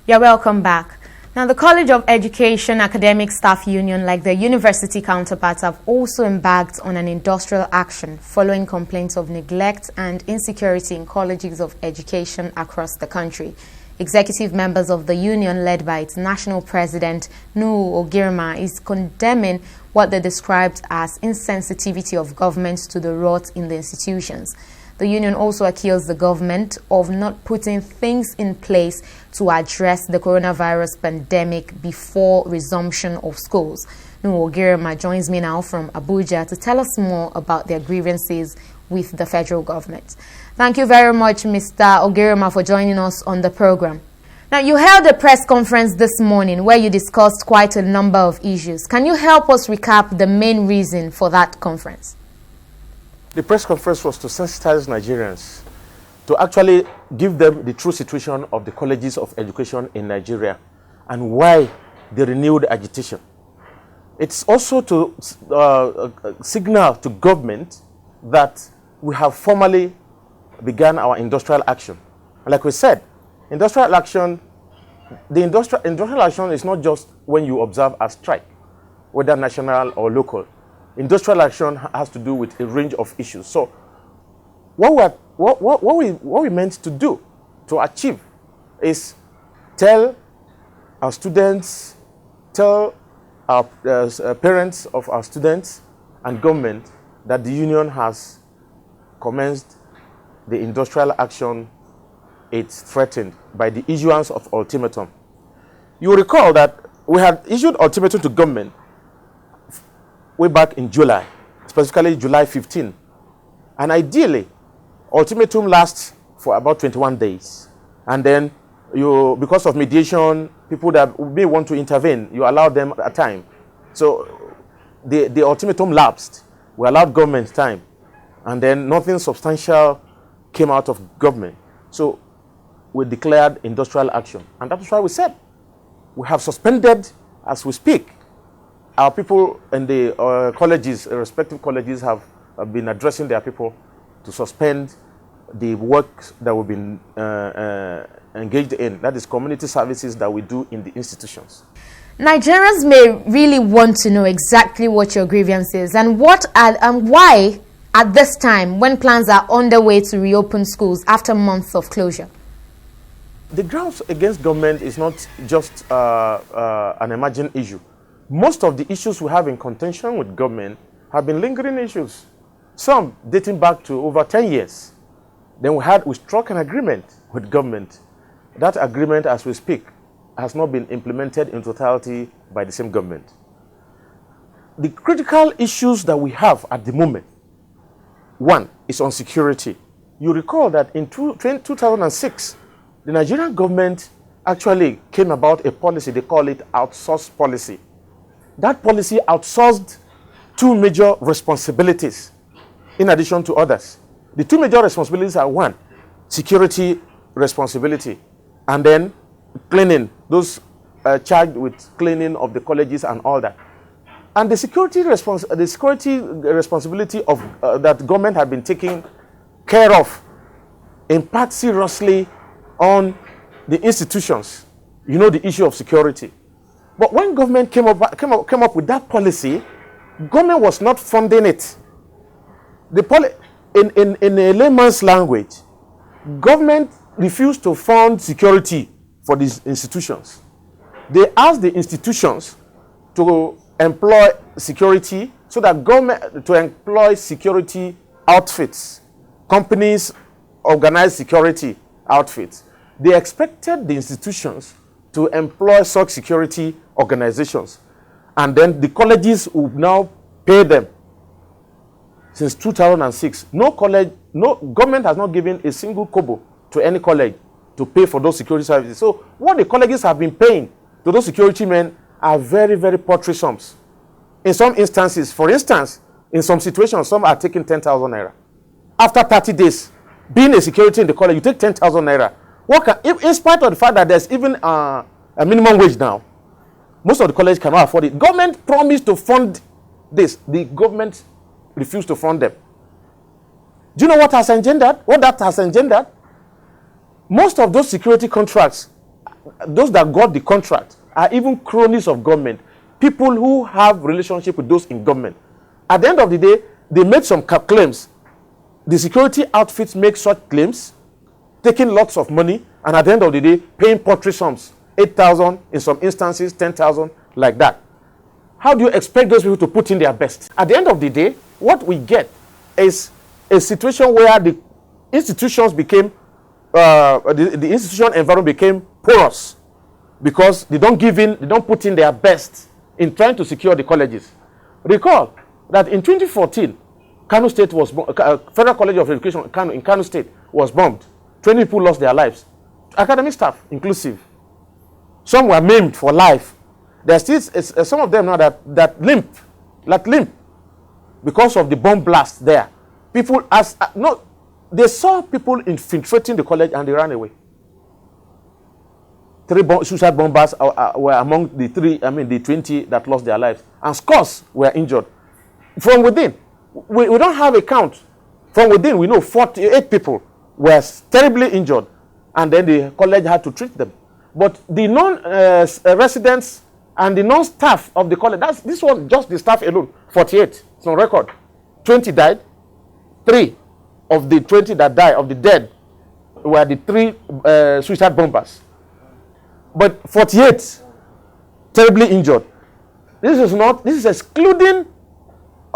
You're welcome back. Now, the College of Education Academic Staff Union, like their university counterparts, have also embarked on an industrial action following complaints of neglect and insecurity in colleges of education across the country. Executive members of the union, led by its national president, Nuhu Ogirma, is condemning what they described as insensitivity of government to the rot in the institutions. The union also accused the government of not putting things in place to address the coronavirus pandemic before resumption of schools. Nuhu Ogirma joins me now from Abuja to tell us more about their grievances with the federal government. Thank you very much, Mr. Ogirma, for joining us on the program. Now, you held a press conference this morning where you discussed quite a number of issues. Can you help us recap the main reason for that conference? The press conference was to sensitize Nigerians, to actually give them the true situation of the colleges of education in Nigeria and why they renewed agitation. It's also to signal to government that we have formally begun our industrial action. And like we said, industrial action, the industrial action is not just when you observe a strike, whether national or local. Industrial action has to do with a range of issues. So what we meant to do, to achieve, is tell our students, tell our parents of our students and government that the union has commenced the industrial action it's threatened by the issuance of ultimatum. You will recall that we had issued ultimatum to government way back in July, specifically July 15. And ideally, ultimatum lasts for about 21 days. And then because of mediation, people that may want to intervene, you allow them a time. So the ultimatum lapsed. We allowed government time. And then nothing substantial came out of government. So we declared industrial action. And that's why we said we have suspended, as we speak, our people in the colleges, respective colleges, have been addressing their people to suspend the work that we've been engaged in. That is community services that we do in the institutions. Nigerians may really want to know exactly what your grievance is and why at this time, when plans are underway to reopen schools after months of closure. The grounds against government is not just an emerging issue. Most of the issues we have in contention with government have been lingering issues, some dating back to over 10 years. Then we struck an agreement with government. That agreement, as we speak, has not been implemented in totality by the same government. The critical issues that we have at the moment, one is on security. You recall that in 2006, the Nigerian government actually came about a policy, they call it outsource policy. That policy outsourced two major responsibilities in addition to others. The two major responsibilities are, one, security responsibility, and then cleaning, those charged with cleaning of the colleges and all that. And the security responsibility of that government had been taking care of impacts seriously on the institutions. You know, the issue of security. But when government came up with that policy, government was not funding it. In a layman's language, government refused to fund security for these institutions. They asked the institutions to employ security, so that government to employ security outfits. Companies organize security outfits. They expected the institutions to employ such security organizations, and then the colleges would now pay them. Since 2006, no government has not given a single kobo to any college to pay for those security services. So what the colleges have been paying to those security men are very, very paltry sums. In some instances, for instance, in some situations, some are taking 10,000 naira. After 30 days, being a security in the college, you take 10,000 naira. In spite of the fact that there's even a minimum wage now, most of the colleges cannot afford it. Government promised to fund this. The government refused to fund them. Do you know what has engendered? What that has engendered? Most of those security contracts those that got the contract are even cronies of government, people who have relationship with those in government. At the end of the day, they made some claims. The security outfits make such claims, taking lots of money, and at the end of the day, paying paltry sums, 8,000 in some instances, 10,000, like that. How do you expect those people to put in their best? At the end of the day, what we get is a situation where the institutions became, the institutional environment became porous because they don't give in, they don't put in their best in trying to secure the colleges. Recall that in 2014, Kano State was Federal College of Education in Kano State was bombed. 20 people lost their lives, academic staff inclusive. Some were maimed for life. There's still some of them now that limp because of the bomb blast there. People they saw people infiltrating the college and they ran away. 3 suicide bombers were among the 20 that lost their lives, and scores were injured. From within, we don't have a count. From within, we know 48 people were terribly injured, and then the college had to treat them. But the non-residents and the non-staff of the college, this was just the staff alone, 48. It's on record. 20 died. 3 of the 20 that died, of the dead, were the 3 suicide bombers. But 48 terribly injured. This is excluding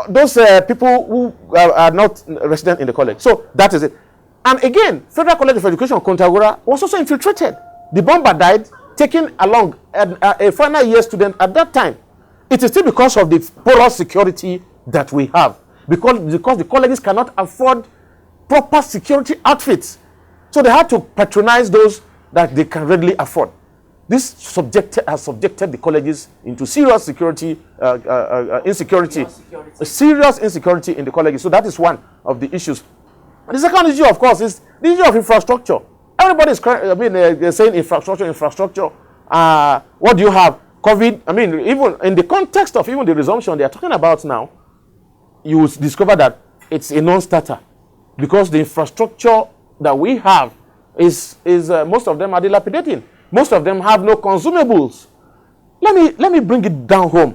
those people who are not resident in the college. So that is it. And again, Federal College of Education, Kontagora, was also infiltrated. The bomber died, taking along a final year student at that time. It is still because of the porous security that we have. Because the colleges cannot afford proper security outfits. So they had to patronize those that they can readily afford. This has subjected the colleges into serious insecurity, serious insecurity in the colleges. So that is one of the issues. And the second issue, of course, is the issue of infrastructure. Everybody is they're saying infrastructure. What do you have? COVID. Even in the context of even the resumption they are talking about now, you will discover that it's a non-starter because the infrastructure that we have is most of them are dilapidating. Most of them have no consumables. Let me bring it down home.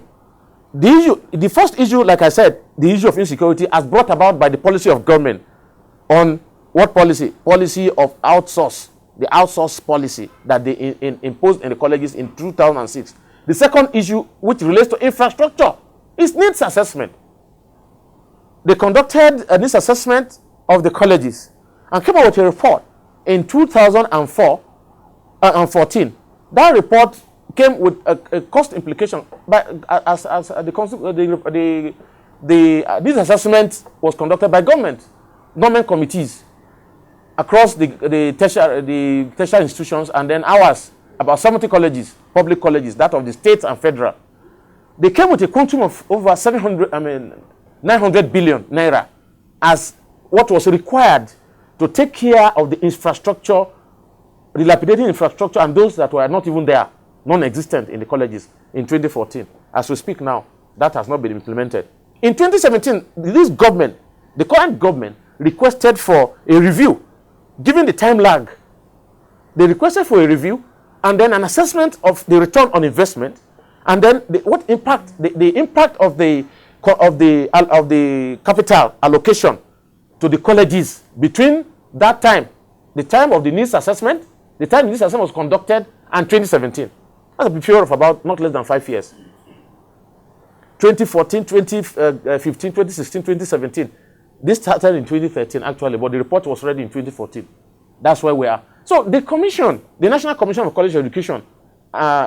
The first issue, like I said, the issue of insecurity as brought about by the policy of government on what policy? Policy of outsource, the outsource policy that they imposed in the colleges in 2006. The second issue, which relates to infrastructure, is needs assessment. They conducted a needs assessment of the colleges and came out with a report in 2004 and 14. That report came with a cost implication, but as the this assessment was conducted by government committees across the tertiary institutions, and then ours, about 70 colleges, public colleges, that of the states and federal. They came with a quantum of over 900 billion naira as what was required to take care of the infrastructure, dilapidating infrastructure, and those that were not even there, non-existent in the colleges in 2014. As we speak now, that has not been implemented. In 2017, this government, the current government, requested for a review, given the time lag. They requested for a review and then an assessment of the return on investment, and then the impact of the capital allocation to the colleges between that time, the time of the needs assessment, the time the needs assessment was conducted, and 2017. That's a period of about not less than 5 years. 2014, 2015, 2016, 2017. This started in 2013 actually, but the report was ready in 2014. That's where we are. So the commission, the National Commission of College Education,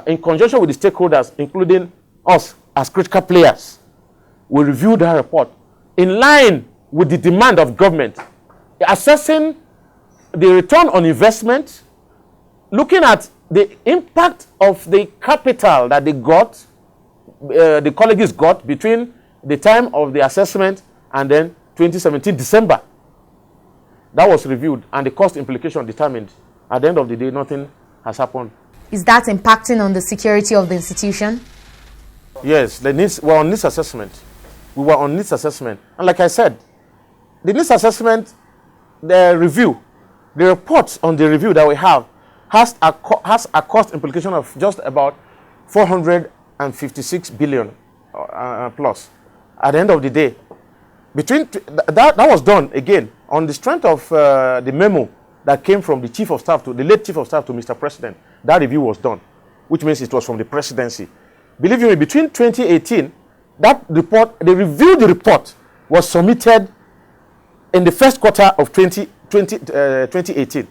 in conjunction with the stakeholders, including us as critical players, will review that report in line with the demand of government, assessing the return on investment, looking at the impact of the capital that they got, the colleges got between the time of the assessment and then 2017 December. That was reviewed and the cost implication determined. At the end of the day, nothing has happened. Is that impacting on the security of the institution? Yes, we're on needs assessment. We were on needs assessment. And like I said, the needs assessment, the review, the reports on the review that we have has a cost implication of just about 456 billion plus. At the end of the day, that was done again on the strength of the memo that came from the chief of staff to the late chief of staff to Mr. President. That review was done, which means it was from the presidency. Believe me, between 2018, that report, they reviewed the report, was submitted in the first quarter of 2018.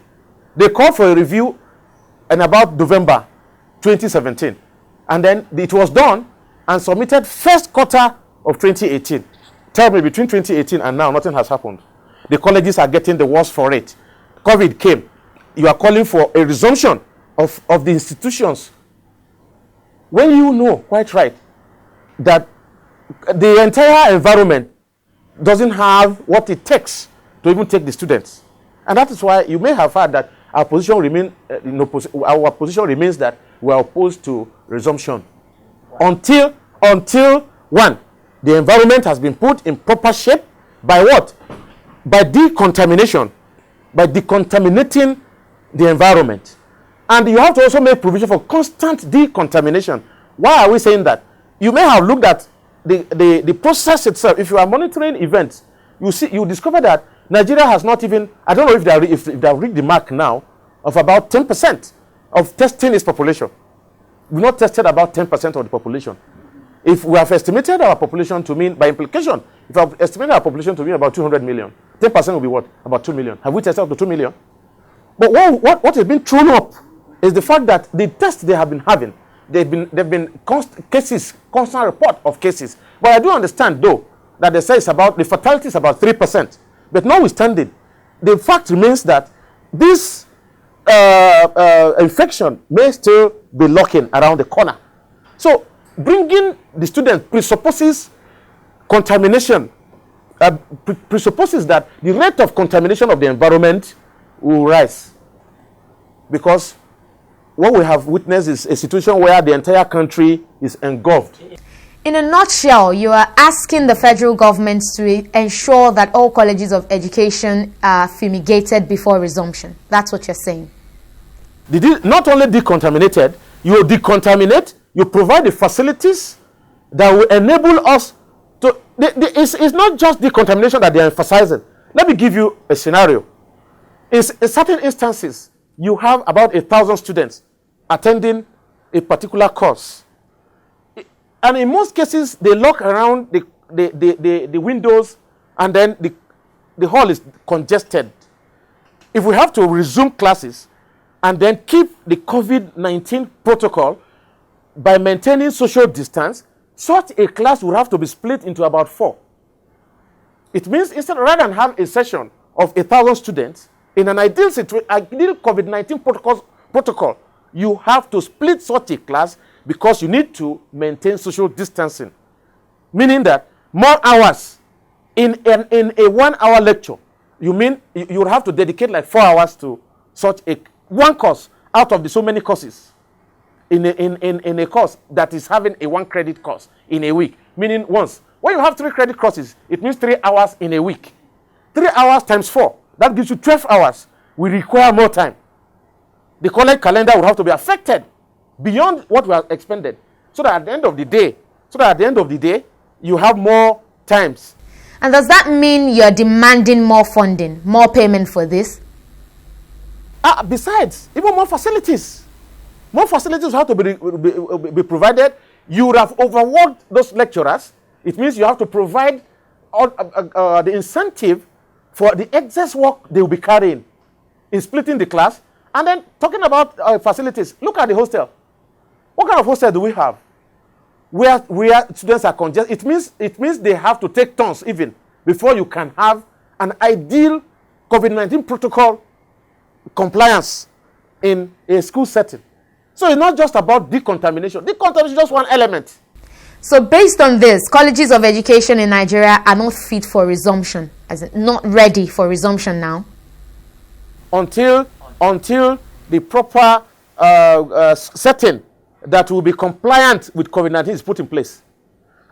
They called for a review in about November 2017. And then it was done and submitted first quarter of 2018. Tell me, between 2018 and now, nothing has happened. The colleges are getting the worst for it. COVID came. You are calling for a resumption of the institutions. When you know, quite right, that the entire environment doesn't have what it takes to even take the students. And that is why you may have heard that our position remains that we are opposed to resumption. Until one, the environment has been put in proper shape by what? By decontamination, by decontaminating the environment. And you have to also make provision for constant decontamination. Why are we saying that? You may have looked at the process itself. If you are monitoring events, you discover that Nigeria has not even, I don't know if they have reached the mark now, of about 10% of testing its population. We've not tested about 10% of the population. If we have estimated our population to mean, by implication, if we have estimated our population to mean about 200 million, 10% will be what? About 2 million. Have we tested up to 2 million? But what has been thrown up is the fact that the tests they have been having, they've been constant report of cases. But I do understand, though, that they say it's about, the fatality is about 3%. But notwithstanding, the fact remains that this infection may still be lurking around the corner. So bringing the student presupposes contamination, presupposes that the rate of contamination of the environment will rise. Because what we have witnessed is a situation where the entire country is engulfed. In a nutshell, you are asking the federal government to ensure that all colleges of education are fumigated before resumption. That's what you're saying. Not only decontaminated, you decontaminate, you provide the facilities that will enable us to... It's not just decontamination that they are emphasizing. Let me give you a scenario. In certain instances, you have about 1,000 students attending a particular course. And in most cases, they lock around the windows, and then the hall is congested. If we have to resume classes and then keep the COVID-19 protocol by maintaining social distance, such a class will have to be split into about 4. It means instead, rather than have a session of 1,000 students, in an ideal situation, ideal COVID-19 protocol, you have to split such a class because you need to maintain social distancing. Meaning that more hours in a 1 hour lecture, you would have to dedicate like 4 hours to such one course out of the so many courses in a course that is having a 1 credit course in a week. Meaning once. When you have 3 credit courses, it means 3 hours in a week. 3 hours times 4, that gives you 12 hours. We require more time. The college calendar will have to be affected beyond what we have expended, so that at the end of the day, you have more times. And does that mean you're demanding more funding, more payment for this? Besides, even more facilities. More facilities have to be provided. You would have overworked those lecturers. It means you have to provide the incentive for the excess work they will be carrying in splitting the class. And then talking about facilities, look at the hostel. What kind of hostel do we have? Where students are congested. It means they have to take turns even before you can have an ideal COVID-19 protocol compliance in a school setting. So it's not just about decontamination. Decontamination is just one element. So based on this, colleges of education in Nigeria are not fit for resumption, as in not ready for resumption now? Until the proper setting that will be compliant with COVID-19 is put in place.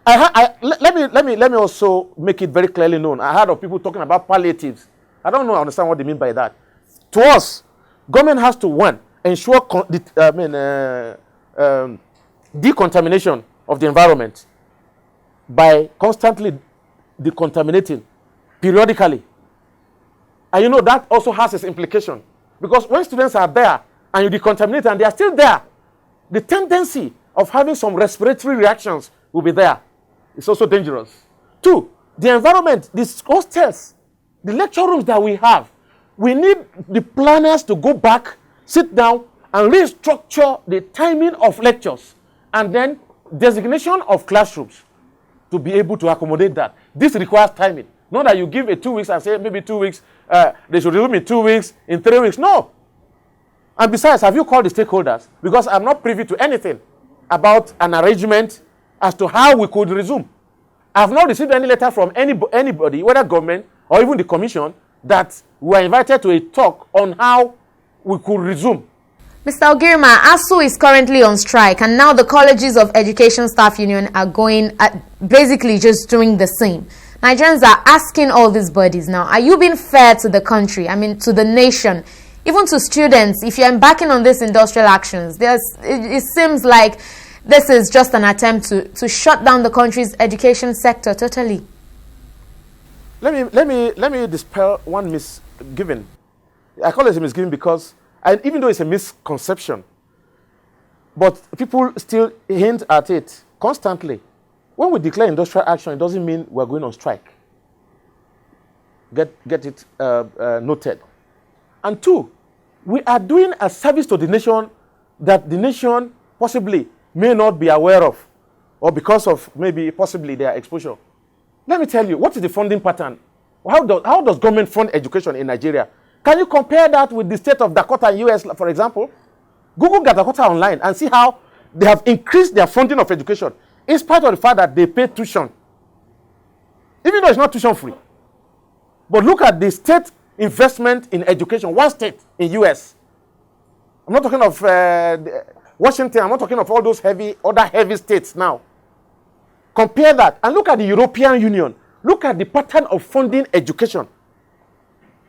Let me also make it very clearly known. I heard of people talking about palliatives. I don't understand what they mean by that. To us, government has to, one, ensure decontamination of the environment by constantly decontaminating periodically. And you know that also has its implication, because when students are there and you decontaminate and they are still there, the tendency of having some respiratory reactions will be there. It's also dangerous. 2, the environment, the hostels, the lecture rooms that we have, we need the planners to go back, sit down, and restructure the timing of lectures and then designation of classrooms to be able to accommodate that. This requires timing. Not that you give a 2 weeks and say maybe 2 weeks, they should resume in 2 weeks, in 3 weeks. No. And besides, have you called the stakeholders? Because I'm not privy to anything about an arrangement as to how we could resume. I've not received any letter from anybody, whether government or even the commission, that we are invited to a talk on how we could resume. Mr. Ogirima, ASU is currently on strike, and now the Colleges of Education Staff Union are going basically just doing the same. Nigerians are asking all these bodies now, are you being fair to the country, I mean to the nation, even to students? If you're embarking on these industrial actions, it seems like this is just an attempt to shut down the country's education sector totally. Let me dispel one misgiving. I call it a misgiving because, and even though it's a misconception, but people still hint at it constantly. When we declare industrial action, it doesn't mean we're going on strike. Get it noted. And 2, we are doing a service to the nation that the nation possibly may not be aware of, or because of maybe possibly their exposure. Let me tell you, what is the funding pattern? How does government fund education in Nigeria? Can you compare that with the state of Dakota in US, for example? Google Dakota online and see how they have increased their funding of education, in spite of the fact that they pay tuition, even though it's not tuition free. But look at the state investment in education, one state in US. I'm not talking of Washington, I'm not talking of all those other heavy states now. Compare that and look at the European Union. Look at the pattern of funding education.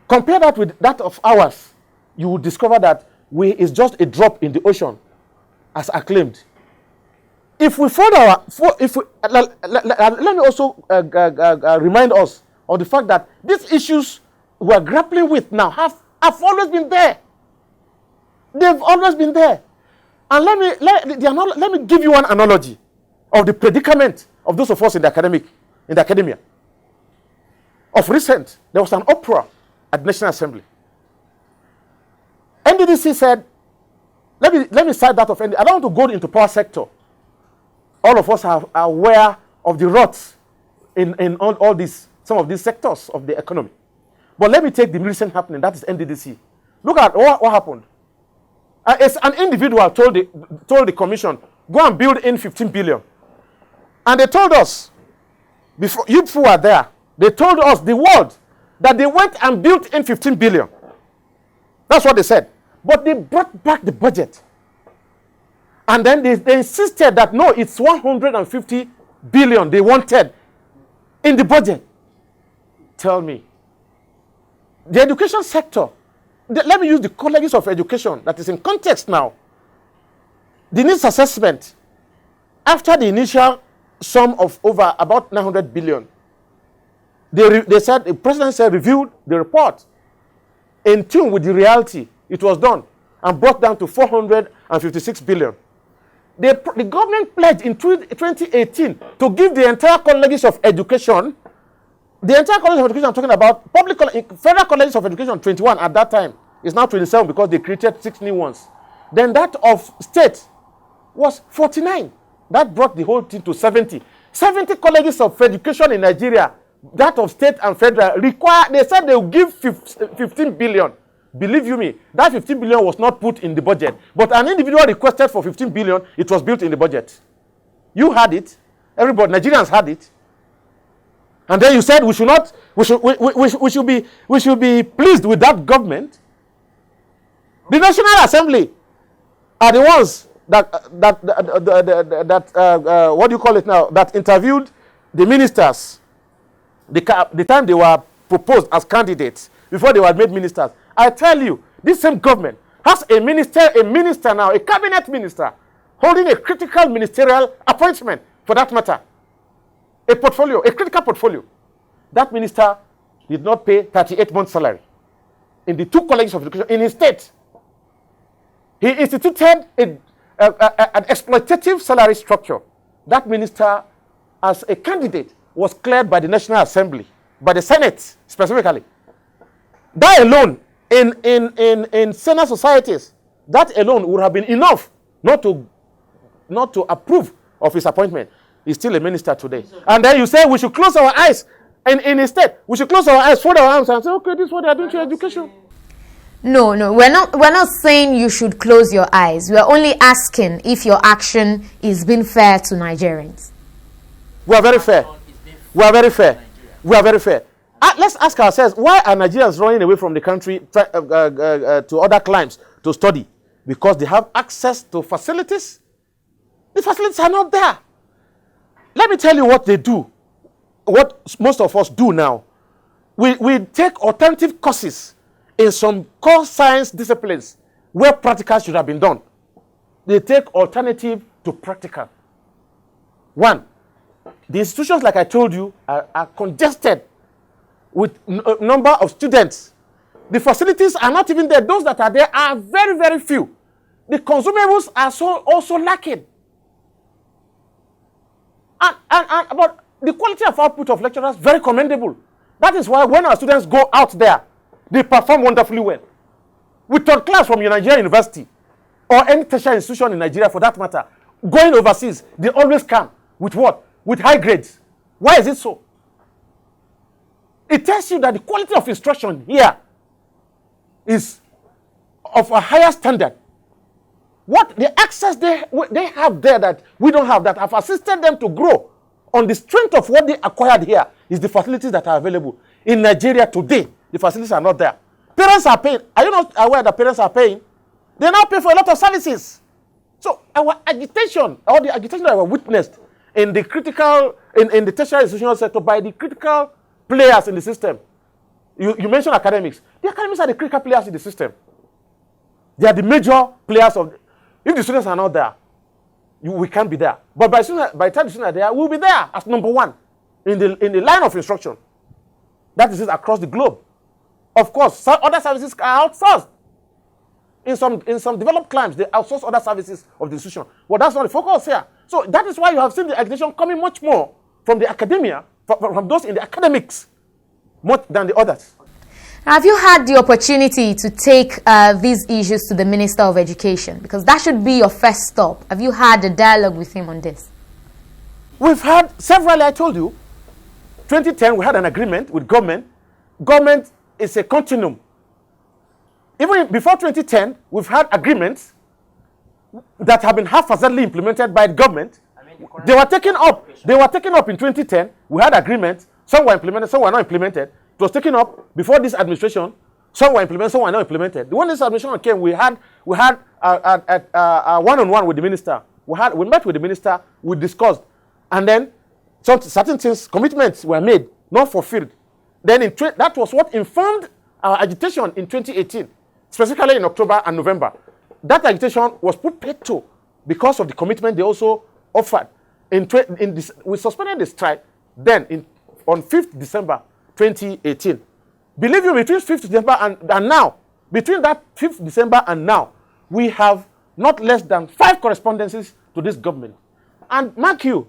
Compare that with that of ours. You will discover that it's just a drop in the ocean, as acclaimed. If we follow let me also remind us of the fact that these issues we are grappling with now have always been there. They've always been there. And let me give you one analogy of the predicament of those of us in the academia. Of recent, there was an uproar at the National Assembly. NDDC said, let me cite that of NDDC. I don't want to go into power sector. All of us are aware of the ruts in all these, some of these sectors of the economy. But let me take the recent happening, that is NDDC. Look at what happened. It's an individual told the commission, go and build in 15 billion. And they told us, before you were there, they told us, the world, that they went and built in 15 billion. That's what they said. But they brought back the budget. And then they insisted that, no, it's 150 billion they wanted in the budget. Tell me. The education sector, let me use the colleges of education that is in context now. The needs assessment, after the initial sum of over about 900 billion, they said, the president said, reviewed the report. In tune with the reality, it was done and brought down to 456 billion. The government pledged in 2018 to give the entire colleges of education, the entire college of education I'm talking about, federal colleges of education, 21 at that time, is now 27 because they created 6 new ones. Then that of state was 49. That brought the whole thing to 70. 70 colleges of education in Nigeria, that of state and federal, they said they will give 15 billion. Believe you me, that 15 billion was not put in the budget. But an individual requested for 15 billion, it was built in the budget. You had it. Everybody, Nigerians had it. And then you said we should be pleased with that government. The National Assembly are the ones that what do you call it now, that interviewed the ministers the time they were proposed as candidates before they were made ministers. I tell you, this same government has a minister now, a cabinet minister, holding a critical ministerial appointment, for that matter, a portfolio, a critical portfolio. That minister did not pay 38 months' salary in the 2 colleges of education in his state. He instituted an exploitative salary structure. That minister, as a candidate, was cleared by the National Assembly, by the Senate specifically. That alone, in Senate societies, that alone would have been enough not to approve of his appointment. He's still a minister today. And then you say we should close our eyes. In his state, we should close our eyes, fold our arms, and say, okay, this is what they are doing to education. No, we're not saying you should close your eyes. We're only asking if your action is being fair to Nigerians. We are very fair. Let's ask ourselves, why are Nigerians running away from the country to other climes to study? Because they have access to facilities. The facilities are not there. Let me tell you what they do. What most of us do now. We take alternative courses in some core science disciplines where practical should have been done. They take alternative to practical. One, the institutions, like I told you, are congested with a number of students. The facilities are not even there. Those that are there are very, very few. The consumables are also lacking. But the quality of output of lecturers is very commendable. That is why when our students go out there, they perform wonderfully well. We taught class from your Nigerian university or any tertiary institution in Nigeria for that matter, going overseas, they always come with what? With high grades. Why is it so? It tells you that the quality of instruction here is of a higher standard. What the access they have there that we don't have, that have assisted them to grow on the strength of what they acquired here, is the facilities that are available. In Nigeria today, the facilities are not there. Parents are paying. Are you not aware that parents are paying? They now pay for a lot of services. So our agitation, or the agitation that we witnessed in the critical, in the tertiary institutional sector by the critical players in the system. You mentioned academics. The academics are the critical players in the system. They are the major players of. If the students are not there, we can't be there. But by the time the students are there, we'll be there as number one in the line of instruction. That is it across the globe. Of course, other services are outsourced. In some developed climes, they outsource other services of the institution. But that's not the focus here. So that is why you have seen the agitation coming much more from the academia, from those in the academics, more than the others. Have you had the opportunity to take these issues to the Minister of Education? Because that should be your first stop. Have you had a dialogue with him on this? We've had several, I told you. 2010, we had an agreement with government. Government is a continuum. Even before 2010, we've had agreements that have been haphazardly implemented by the government. They were taken up. They were taken up in 2010. We had agreements. Some were implemented, some were not implemented. It was taken up before this administration. Some were implemented, some were not implemented. When this administration came, we had a one-on-one with the minister. We met with the minister. We discussed, and then certain things, commitments were made, not fulfilled. Then that was what informed our agitation in 2018, specifically in October and November. That agitation was put paid to because of the commitment they also offered. We suspended the strike then on 5th December 2018. Believe you, between 5th December and now, between that 5th December and now, we have not less than 5 correspondences to this government. And mark you,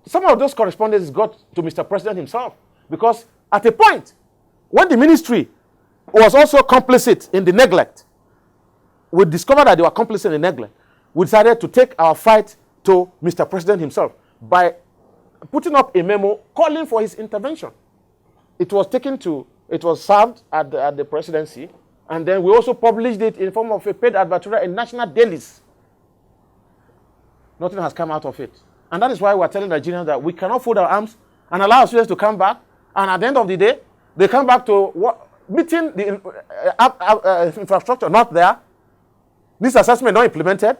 some of those correspondences got to Mr. President himself, because at a point, when the ministry was also complicit in the neglect, we discovered that they were complicit in the neglect. We decided to take our fight to Mr. President himself by putting up a memo calling for his intervention. It was served at the presidency, and then we also published it in form of a paid advertorial in national dailies. Nothing has come out of it. And that is why we are telling Nigerians that we cannot fold our arms and allow our students to come back, and at the end of the day, they come back to meeting the infrastructure not there, this assessment not implemented,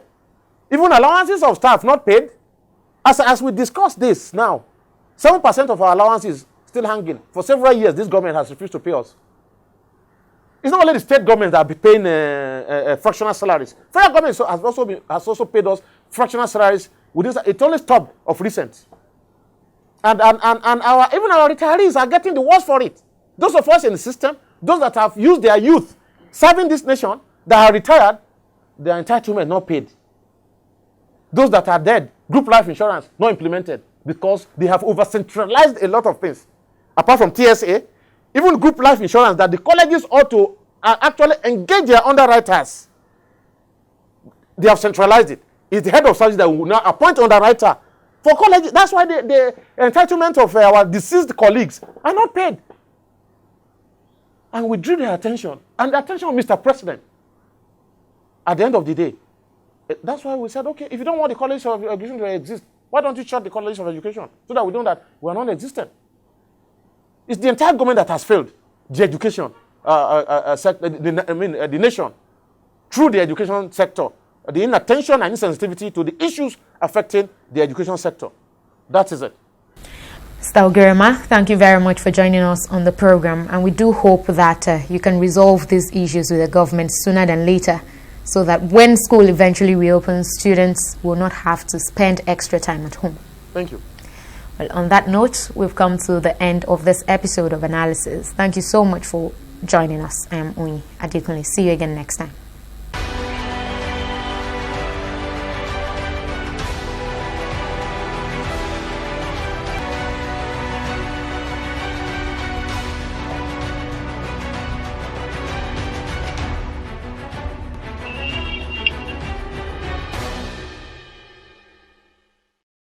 even allowances of staff not paid. As we discuss this now, 7% of our allowance is still hanging. For several years, this government has refused to pay us. It's not only the state government that be paying fractional salaries. Federal government has also paid us fractional salaries. It only stopped of recent. And even our retirees are getting the worst for it. Those of us in the system, those that have used their youth serving this nation, that are retired, their entitlement not paid. Those that are dead, group life insurance not implemented because they have over-centralized a lot of things. Apart from TSA, even group life insurance that the colleges ought to actually engage their underwriters. They have centralized it. It's the head of service that will now appoint underwriter for colleges. That's why the entitlement of our deceased colleagues are not paid. And we drew their attention. And the attention of Mr. President. At the end of the day, that's why we said, okay, if you don't want the College of Education to exist, why don't you shut the College of Education so that we know that we are non-existent? It's the entire government that has failed the education, the nation, through the education sector, the inattention and insensitivity to the issues affecting the education sector. That is it. Mr. Ogirima, thank you very much for joining us on the program, and we do hope that you can resolve these issues with the government sooner than later, so that when school eventually reopens, students will not have to spend extra time at home. Thank you. Well, on that note, we've come to the end of this episode of Analysis. Thank you so much for joining us. I am Oyi Adekunle. See you again next time.